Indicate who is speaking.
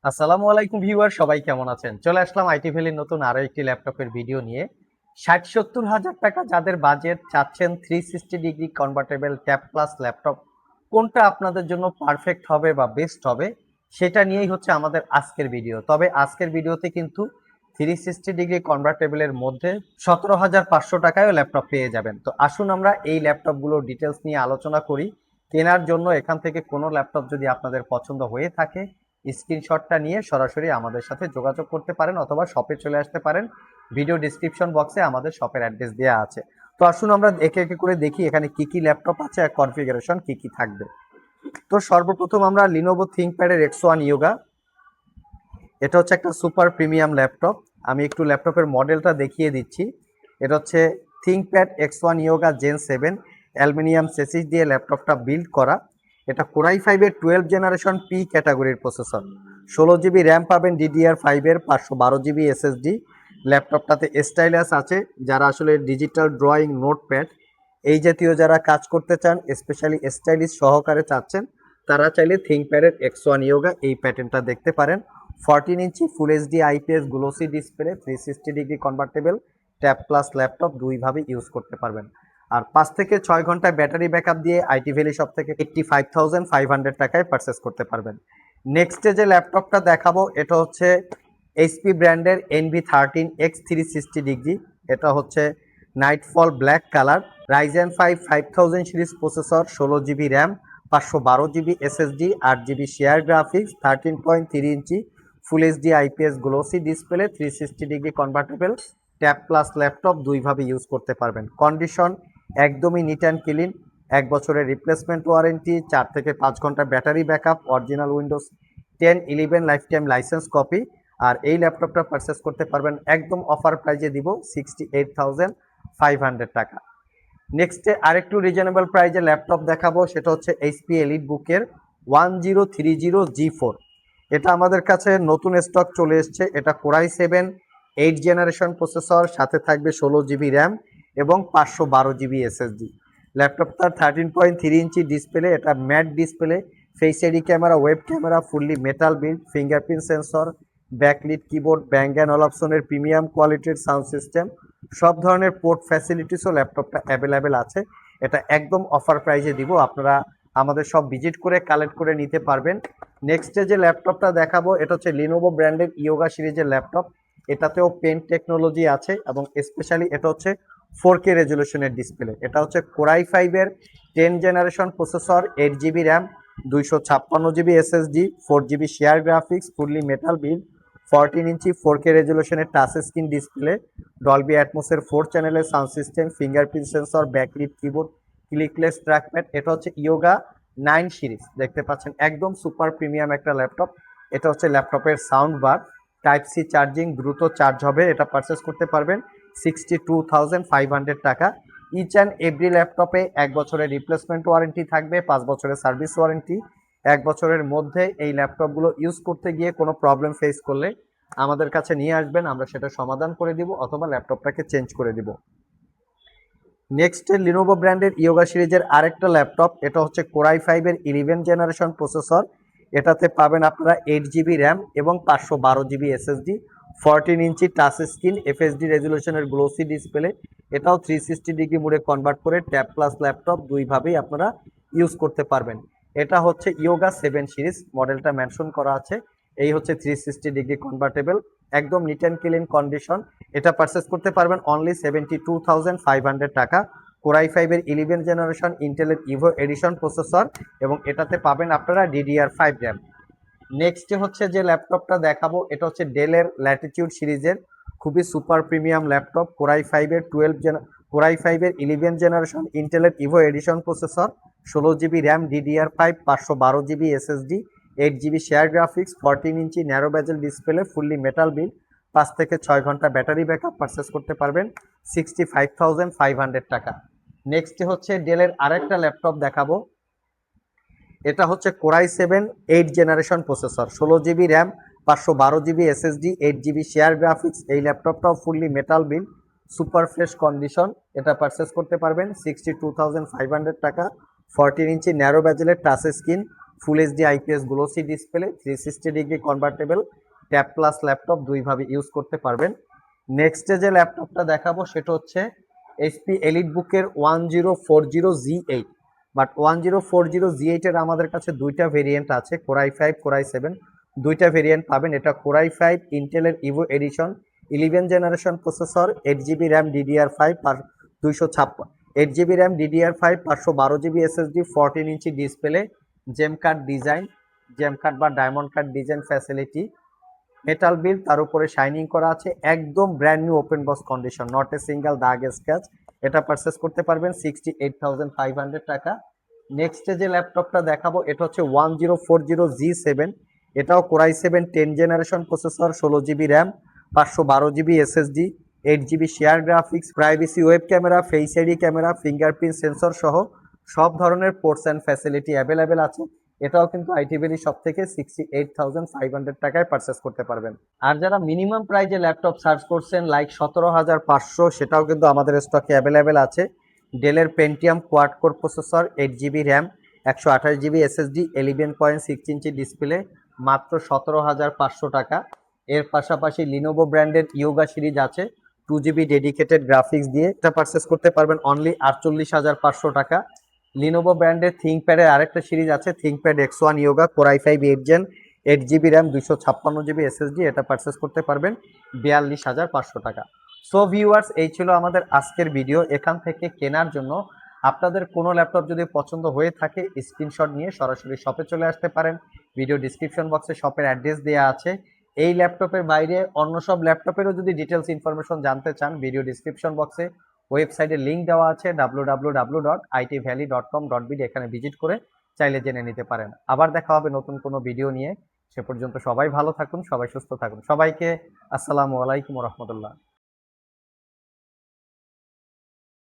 Speaker 1: আসসালামু আলাইকুম ভিউয়ার, সবাই কেমন আছেন? চলে আসলাম আইটি ভ্যালির নতুন আরো একটি ল্যাপটপের ভিডিও নিয়ে। ৬০-৭০ হাজার টাকা যাদের বাজেট চাচ্ছেন 360 degree convertible tab plus laptop কোনটা আপনাদের জন্য পারফেক্ট হবে বা বেস্ট হবে সেটা নিয়েই হচ্ছে আমাদের আজকের ভিডিও। তবে আজকের ভিডিওতে কিন্তু 360 ডিগ্রি কনভার্টেবলের মধ্যে ১৭,৫০০ টাকায়ও ল্যাপটপ পেয়ে যাবেন। তো আসুন আমরা এই ল্যাপটপগুলোর ডিটেলস নিয়ে আলোচনা করি। কেনার জন্য এখান থেকে কোনো ল্যাপটপ যদি আপনাদের পছন্দ হয়ে থাকে, স্ক্রিনশটটা নিয়ে সরাসরি আমাদের সাথে যোগাযোগ করতে পারেন অথবা শপে চলে আসতে পারেন। ভিডিও ডিসক্রিপশন বক্সে আমাদের শপের অ্যাড্রেস দেওয়া আছে। তো আসুন আমরা একে একে করে দেখি এখানে কি কি ল্যাপটপ আছে আর কনফিগারেশন কি কি থাকবে। তো সর্বপ্রথম আমরা লিনোভো থিংকপ্যাডের X1 ইয়োগা, এটা হচ্ছে একটা সুপার প্রিমিয়াম ল্যাপটপ। আমি একটু ল্যাপটপের মডেলটা দেখিয়ে দিচ্ছি। এটা হচ্ছে ThinkPad X1 Yoga Gen 7 aluminium chassis দিয়ে ল্যাপটপটা বিল্ড করা। এটা কোরাই 5-এর 12 জেনারেশন পি ক্যাটাগরির প্রসেসর। 16 জিবি র্যাম পাবেন DDR5-এর, 512 জিবি SSD। ল্যাপটপটাতে স্টাইলাস আছে, যারা আসলে ডিজিটাল ড্রয়িং, নোটপ্যাড এই জাতীয় যারা কাজ করতে চান, স্পেশালি স্টাইলিশ সহকারে চাচ্ছেন, তারা চাইলে থিংকপ্যাডের X1 ইয়োগা এই প্যাটার্নটা দেখতে পারেন। 14 inch full HD IPS glossy display, 360 degree convertible tab plus laptop দুইভাবে ইউজ করতে পারবেন। আর 5 থেকে 6 ঘন্টায় ব্যাটারি ব্যাকআপ দিয়ে আইটি ভ্যালি শপ থেকে 85,500 টাকায় পারচেস করতে পারবেন। নেক্সটে যে ল্যাপটপটা দেখাবো এটা হচ্ছে এইচপি ব্র্যান্ডের NV13X 360 ডিগ্রি। এটা হচ্ছে nightfall black colour, Ryzen 5 5000 series processor, 16 GB RAM, 512 GB SSD, 8 GB share graphics, 13.3 inch full HD IPS glossy display, 360 degree convertible tab plus laptop দুইভাবে ইউজ করতে পারবেন। কন্ডিশন একদমই নিট অ্যান্ড ক্লিন, 1 বছরের replacement warranty, 4 থেকে 5 ঘন্টা battery backup, original Windows 10-11 lifetime license copy. আর এই ল্যাপটপটা পারচেস করতে পারবেন একদম অফার প্রাইজে দিব 68,500 টাকা। নেক্সটে আরেকটু রিজনেবল প্রাইজে ল্যাপটপ দেখাবো, সেটা হচ্ছে এইচপি এলিট বুকের 1030G4। এটা আমাদের কাছে নতুন স্টক চলে এসছে। এটা কোরাই 7 8 জেনারেশন প্রসেসর, সাথে থাকবে 16 জিবি র্যাম এবং 512 জিবি SSD। ল্যাপটপটার 13.3 ইঞ্চি ডিসপ্লে, এটা matte display, face ID camera, web camera, fully metal build, fingerprint sensor, backlit keyboard, Bang and অলপসনের প্রিমিয়াম কোয়ালিটির সাউন্ড সিস্টেম, সব ধরনের পোর্ট ফ্যাসিলিটিসও ল্যাপটপটা অ্যাভেলেবেল আছে। এটা একদম অফার প্রাইজে দিব, আপনারা আমাদের সব ভিজিট করে কালেক্ট করে নিতে পারবেন। নেক্সটে যে ল্যাপটপটা দেখাবো এটা হচ্ছে লিনোভো ব্র্যান্ডের ইয়োগা সিরিজের ল্যাপটপ। এটাতেও পেন টেকনোলজি আছে এবং স্পেশালি এটা হচ্ছে 4K রেজলিউশনের ডিসপ্লে। এটা হচ্ছে কোরাই 5-এর 10 generation processor, 8 GB RAM, 256 GB SSD, 4 GB share graphics, fully metal build, 14 inch 4K রেজলিউশনের টাচ স্ক্রিন ডিসপ্লে, ডলবি অ্যাটমসের 4 চ্যানেলের sound system, fingerprint sensor, backlit keyboard, clickless trackpad. এটা হচ্ছে ইয়োগা 9 সিরিজ, দেখতে পাচ্ছেন একদম সুপার প্রিমিয়াম একটা ল্যাপটপ। এটা হচ্ছে ল্যাপটপের sound bar, type C charging, দ্রুত চার্জ হবে। এটা পারচেস করতে পারবেন 62,500 টাকা। ইচ অ্যান্ড এভরি ল্যাপটপে 1 বছরের রিপ্লেসমেন্ট ওয়ারেন্টি থাকবে, 5 বছরের সার্ভিস ওয়ারেন্টি। 1 বছরের মধ্যে এই ল্যাপটপগুলো ইউজ করতে গিয়ে কোনো প্রবলেম ফেস করলে আমাদের কাছে নিয়ে আসবেন, আমরা সেটা সমাধান করে দিব অথবা ল্যাপটপটাকে চেঞ্জ করে দিব। নেক্সট লিনোভো ব্র্যান্ডের ইয়োগা সিরিজের আরেকটা ল্যাপটপ, এটা হচ্ছে কোরাই 5-এর 11 জেনারেশন প্রসেসর। এটাতে পাবেন আপনারা 8 জিবি র্যাম এবং 512 GB SSD, 14 inch touch screen, FHD রেজলিউশনের গ্লোসি ডিসপ্লে। এটাও 360 ডিগ্রি মোডে কনভার্ট করে ট্যাব প্লাস ল্যাপটপ দুইভাবেই আপনারা ইউজ করতে পারবেন। এটা হচ্ছে ইয়োগা 7 সিরিজ, মডেলটা মেনশন করা আছে। এই হচ্ছে 360 ডিগ্রি কনভার্টেবল, একদম নিট অ্যান্ড ক্লিন কন্ডিশন। এটা পারচেস করতে পারবেন অনলি 72,500 টাকা। কোরাই 5-এর 11 জেনারেশন ইন্টেলের ইভো এডিশন প্রসেসর এবং এটাতে পাবেন আপনারা DDR5 র্যাম। নেক্সট হচ্ছে যে ল্যাপটপটা দেখাবো এটা হচ্ছে ডেলের ল্যাটিটিউড সিরিজের খুবই সুপার প্রিমিয়াম ল্যাপটপ। কোরাই 5-এর 11 জেনারেশন ইন্টেলের Evo edition processor, 16 GB RAM, DDR5, 512 GB SSD, 8 GB share graphics, 14 inch narrow bezel display, fully metal build, 5 থেকে 6 ঘন্টা ব্যাটারি ব্যাকআপ। পারচেস করতে পারবেন 65,500 টাকা। নেক্সট হচ্ছে ডেলের আরেকটা ল্যাপটপ দেখাবো, এটা হচ্ছে core i 7 8 generation processor, 16 GB RAM, 512 GB SSD, 8 GB share graphics. এই ল্যাপটপটাও fully metal build, super fresh condition. এটা পারচেস করতে পারবেন 62,500 টাকা। 14 ইঞ্চি ন্যারো ব্যাজেলের touch screen, full HD IPS glossy display, 360 degree convertible, tab plus laptop, দুইভাবে use করতে পারবেন। নেক্সটে যে ল্যাপটপটা দেখাবো সেটা হচ্ছে এইচপি এলিট বুকের 1040Z8। বাট 1040Z8 এর আমাদের কাছে দুইটা ভেরিয়েন্ট আছে, কোরাই 5 কোরাই 7, দুইটা ভেরিয়েন্ট পাবেন। এটা কোরাই 5 ইন্টেলের Evo edition, 11 generation processor, 8 GB RAM DDR5 আর 256, 8 GB RAM DDR5, 512 GB SSD, 14 inch display, gem cut design, gem cut বা diamond cut design facility, metal build, তার উপরে শাইনিং করা আছে, একদম brand new open box condition, not a single দাগ scratch. এটা purchase করতে পারবেন 68,500 টাকা। নেক্সটে যে ল্যাপটপটা দেখাবো এটা হচ্ছে 1040Z7। এটাও core i 7 10 generation processor, 16 GB RAM, 512 GB SSD, 8 GB share graphics, privacy web camera, face ID camera, fingerprint sensor সহ সব ধরনের পোর্টস অ্যান্ড ফ্যাসিলিটি অ্যাভেলেবেল আছে। এটাও কিন্তু আইটি ভ্যালি শপ থেকে 68,500 টাকায় পারচেস করতে পারবেন। আর যারা মিনিমাম প্রাইজে ল্যাপটপ সার্চ করছেন লাইক 17,500, সেটাও কিন্তু আমাদের স্টকে অ্যাভেলেবেল আছে। ডেলের Pentium quad core processor, 8 GB RAM, 128 GB SSD, 11.6 inch display, মাত্র 17,500 টাকা। এর পাশাপাশি লিনোভো ব্র্যান্ডের ইয়োগা সিরিজ আছে 2 জিবি ডেডিকেটেড গ্রাফিক্স দিয়ে, এটা পারচেস করতে পারবেন অনলি 48,500 টাকা। লিনোভো ব্র্যান্ডের থিঙ্কপ্যাডের আরেকটা সিরিজ আছে, ThinkPad X1 Yoga Core i 5 8 Gen, 8 GB RAM, 256 GB SSD, এটা পারচেস করতে পারবেন 42,500 টাকা। সো ভিউয়ার্স, এই ছিল আমাদের আজকের ভিডিও। এখান থেকে কেনার জন্য আপনাদের কোনো ল্যাপটপ যদি পছন্দ হয়ে থাকে স্ক্রিনশট নিয়ে সরাসরি শপে চলে আসতে পারেন। ভিডিও ডিসক্রিপশন বক্সে শপের অ্যাড্রেস দেওয়া আছে। এই ল্যাপটপের বাইরে অন্য সব ল্যাপটপেরও যদি ডিটেলস ইনফরমেশন জানতে চান, ভিডিও ডিসক্রিপশন বক্সে ওয়েবসাইটের লিঙ্ক দেওয়া আছে www.itvalley.com.bd, এখানে ভিজিট করে চাইলে জেনে নিতে পারেন। আবার দেখা হবে নতুন কোনো ভিডিও নিয়ে। সে পর্যন্ত সবাই ভালো থাকুন, সবাই সুস্থ থাকুন। সবাইকে আসসালামু আলাইকুম রহমতুল্লাহ।